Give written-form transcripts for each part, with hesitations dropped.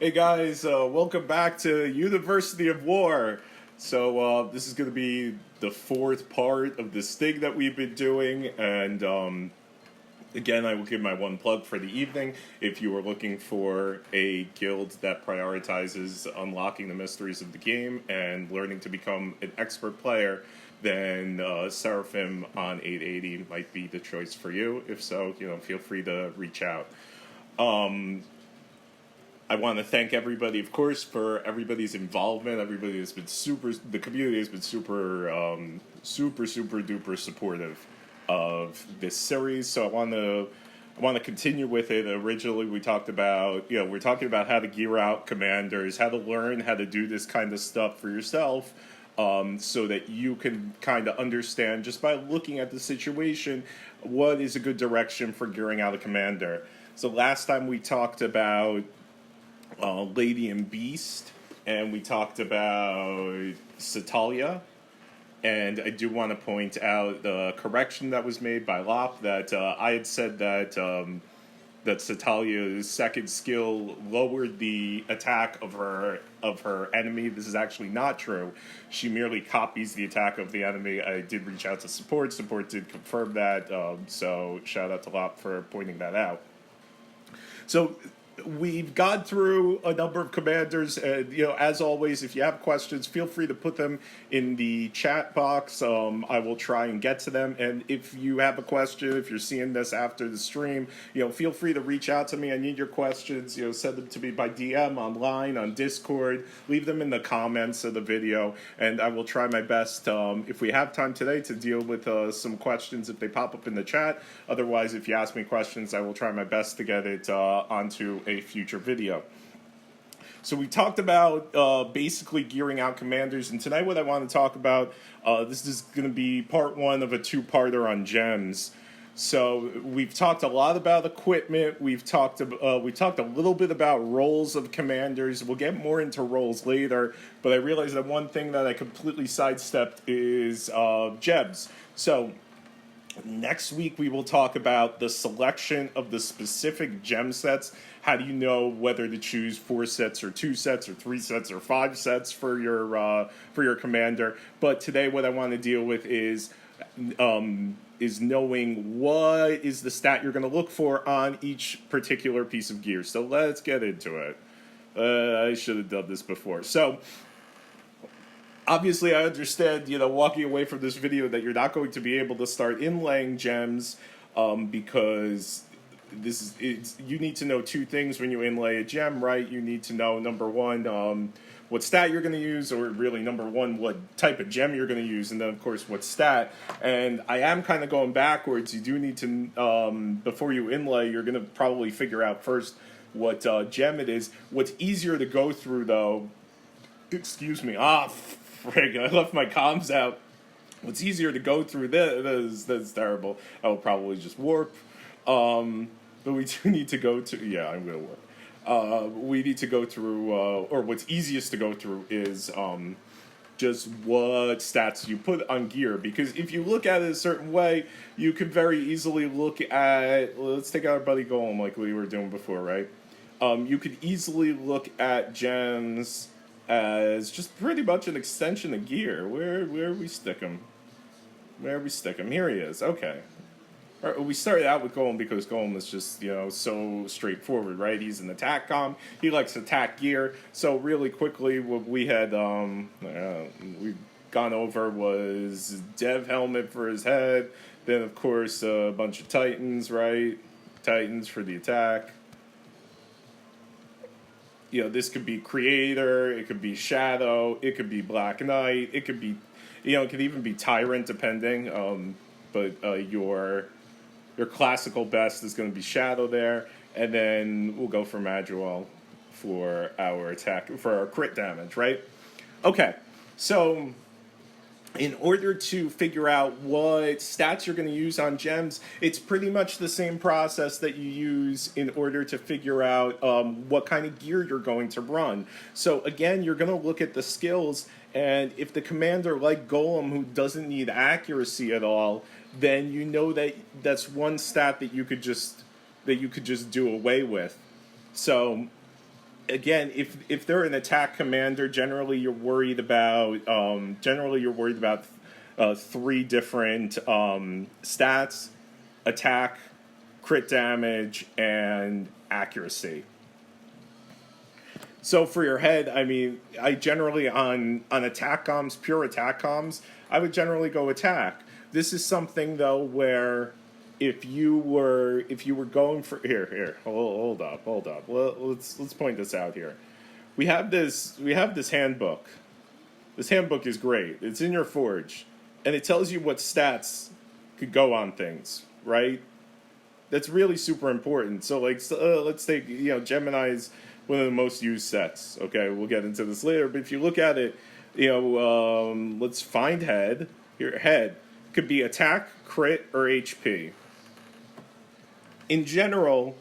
Hey guys, welcome back to University of War. This is going to be the fourth part of this thing that we've been doing, and again, I will give my one plug for the evening. If you are looking for a guild that prioritizes unlocking the mysteries of the game and learning to become an expert player, then Seraphim on 880 might be the choice for you. If so, feel free to reach out. I want to thank everybody, of course, for everybody's involvement. Everybody has been the community has been super duper supportive of this series. So I want to continue with it. Originally, we talked about, we're talking about how to gear out commanders, how to learn how to do this kind of stuff for yourself, so that you can kind of understand, just by looking at the situation, what is a good direction for gearing out a commander. So last time we talked about Lady and Beast, and we talked about Satalia. And I do want to point out the correction that was made by Lop, that I had said that that Satalia's second skill lowered the attack of her enemy. This is actually not true. She merely copies the attack of the enemy. I did reach out to support. Support did confirm that. So shout out to Lop for pointing that out. So we've gone through a number of commanders, and as always, if you have questions, feel free to put them in the chat box. I will try and get to them. And if you have a question, if you're seeing this after the stream, feel free to reach out to me. I need your questions. Send them to me by DM, online, on Discord. Leave them in the comments of the video, and I will try my best, if we have time today, to deal with some questions if they pop up in the chat. Otherwise, if you ask me questions, I will try my best to get it onto a future video. So we talked about basically gearing out commanders, and tonight what I want to talk about, this is going to be part one of a two-parter on gems. So we've talked a lot about equipment. We talked a little bit about roles of commanders. We'll get more into roles later, but I realized that one thing that I completely sidestepped is gems. So next week we will talk about the selection of the specific gem sets. How do you know whether to choose 4 sets or 2 sets or 3 sets or 5 sets for your commander? But today what I want to deal with is knowing what is the stat you're going to look for on each particular piece of gear. So let's get into it. I should have done this before. So obviously, I understand, walking away from this video, that you're not going to be able to start inlaying gems, because you need to know 2 things when you inlay a gem, right? You need to know, number one, what stat you're going to use, or really, number one, what type of gem you're going to use, and then, of course, what stat. And I am kind of going backwards. You do need to, before you inlay, you're going to probably figure out first what gem it is. What's easier to go through, though, excuse me, frig, I left my comms out. What's easier to go through that's terrible. I will probably just warp. But we do need to go to, yeah, I'm going to warp. We need to go through, or what's easiest to go through is just what stats you put on gear. Because if you look at it a certain way, you can very easily look at, let's take our buddy Golem like we were doing before, right? You could easily look at gems as just pretty much an extension of gear. Where we stick him? Where we stick him? Here he is. Okay. We started out with Golem because Golem is just, so straightforward, right? He's an attack com. He likes attack gear. So really quickly, what we had we've gone over was Dev helmet for his head. Then, of course, a bunch of Titans, right? Titans for the attack. This could be Creator, it could be Shadow, it could be Black Knight, it could be, it could even be Tyrant, depending. But your classical best is going to be Shadow there, and then we'll go for Madrigal for our attack, for our crit damage, right? Okay, so in order to figure out what stats you're going to use on gems, it's pretty much the same process that you use in order to figure out what kind of gear you're going to run. So again, you're going to look at the skills, and if the commander, like Golem, who doesn't need accuracy at all, then you know that that's one stat that you could just do away with. So again, if they're an attack commander, generally you're worried about three different stats: attack, crit damage, and accuracy. So for your head, I mean, I generally on attack comms, pure attack comms, I would generally go attack. This is something though where if you were going for hold up. Well, let's point this out here. We have this handbook. This handbook is great. It's in your forge, and it tells you what stats could go on things, right? That's really super important. So let's take, Gemini's one of the most used sets. Okay, we'll get into this later. But if you look at it, let's find head. Here, head could be attack, crit, or HP. In general,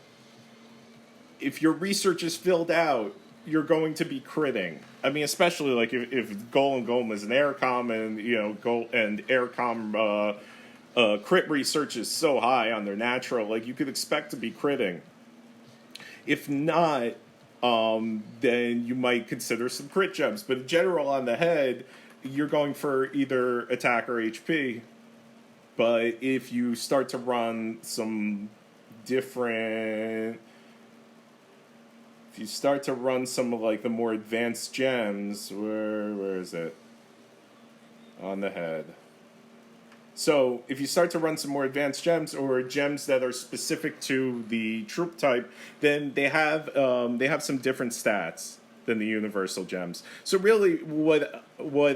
if your research is filled out, you're going to be critting. I mean, especially like if Golem Golem is an aircom, and aircom crit research is so high on their natural, like you could expect to be critting. If not, then you might consider some crit gems. But in general, on the head, you're going for either attack or HP. But if you start to run some different... If you start to run some of like the more advanced gems, where is it? On the head. So if you start to run some more advanced gems or gems that are specific to the troop type, then they have some different stats than the universal gems. So really, what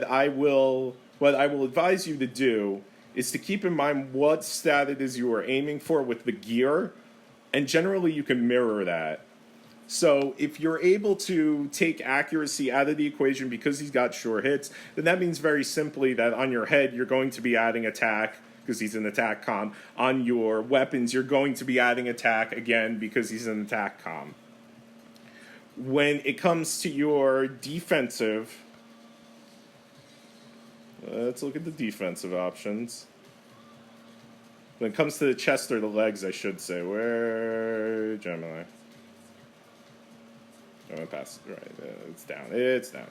I will advise you to do is to keep in mind what stat it is you are aiming for with the gear, and generally you can mirror that. So if you're able to take accuracy out of the equation because he's got sure hits, then that means very simply that on your head you're going to be adding attack because he's an attack com. On your weapons you're going to be adding attack again because he's an attack com. When it comes to your defensive, let's look at the defensive options. When it comes to the chest or the legs, I should say, where Gemini? I'm gonna pass. Right, it's down. It's down.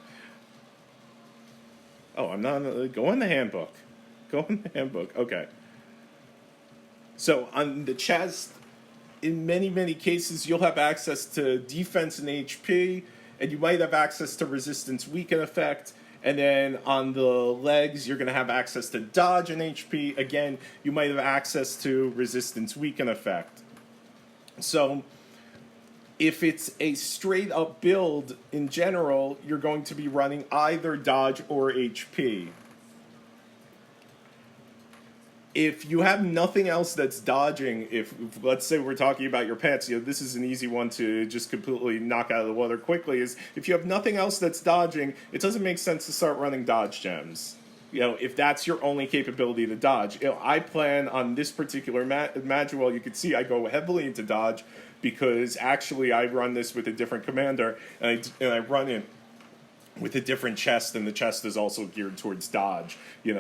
Oh, I'm not. Go in the handbook. Go in the handbook. Okay. So on the chest, in many cases, you'll have access to defense and HP, and you might have access to resistance weaken effect. And then on the legs, you're going to have access to dodge and HP. Again, you might have access to resistance weaken effect. So if it's a straight up build in general, you're going to be running either dodge or HP. If you have nothing else that's dodging, if let's say we're talking about your pets, this is an easy one to just completely knock out of the water quickly, is if you have nothing else that's dodging, it doesn't make sense to start running dodge gems. If that's your only capability to dodge. I plan on this particular Magwell, you can see I go heavily into dodge because actually I run this with a different commander, and I run it with a different chest, and the chest is also geared towards dodge,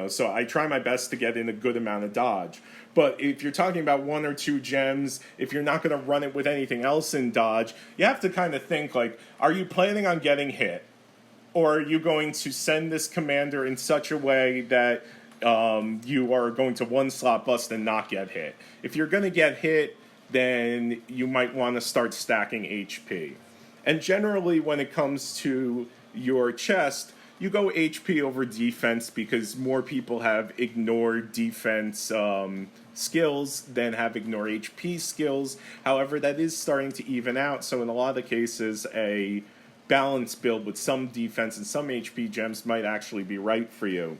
so I try my best to get in a good amount of dodge. But if you're talking about one or two gems, if you're not going to run it with anything else in dodge, you have to kind of think like, are you planning on getting hit? Or are you going to send this commander in such a way that you are going to one slot bust and not get hit? If you're going to get hit, then you might want to start stacking HP. And generally when it comes to your chest, you go HP over defense because more people have ignored defense skills than have ignored HP skills. However, that is starting to even out, so in a lot of cases, a balanced build with some defense and some HP gems might actually be right for you.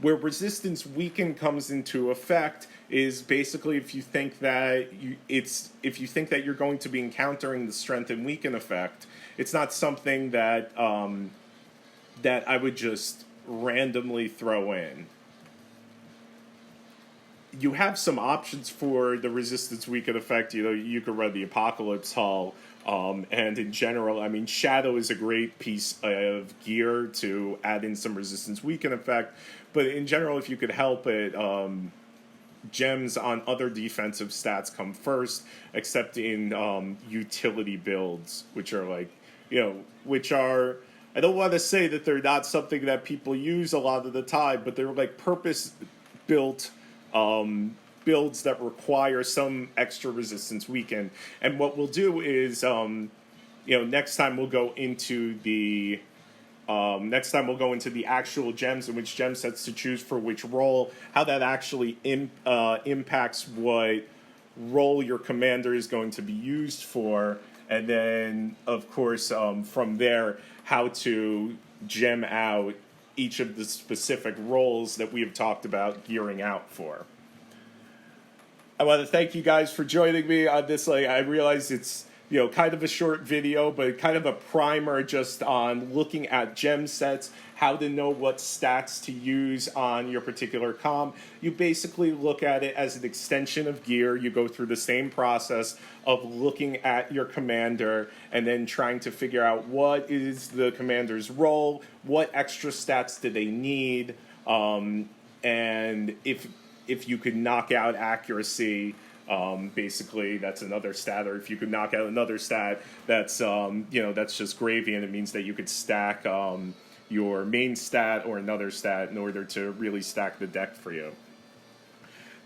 Where resistance weaken comes into effect is basically if you think that you're going to be encountering the strength and weaken effect, it's not something that that I would just randomly throw in. You have some options for the resistance weaken effect. You could run the Apocalypse Hull, and in general, I mean, Shadow is a great piece of gear to add in some resistance weaken effect. But in general, if you could help it, gems on other defensive stats come first, except in utility builds, which are like which are, I don't want to say that they're not something that people use a lot of the time, but they're like purpose built builds that require some extra resistance weakened. And what we'll do is, next time we'll go into the actual gems and which gem sets to choose for which role, how that actually impacts what role your commander is going to be used for, and then, of course, from there, how to gem out each of the specific roles that we have talked about gearing out for. I want to thank you guys for joining me on this. I realize it's kind of a short video, but kind of a primer just on looking at gem sets, how to know what stats to use on your particular comp. You basically look at it as an extension of gear. You go through the same process of looking at your commander and then trying to figure out what is the commander's role, what extra stats do they need, and if you could knock out accuracy. Basically, that's another stat, or if you could knock out another stat, that's that's just gravy, and it means that you could stack your main stat or another stat in order to really stack the deck for you.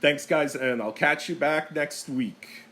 Thanks, guys, and I'll catch you back next week.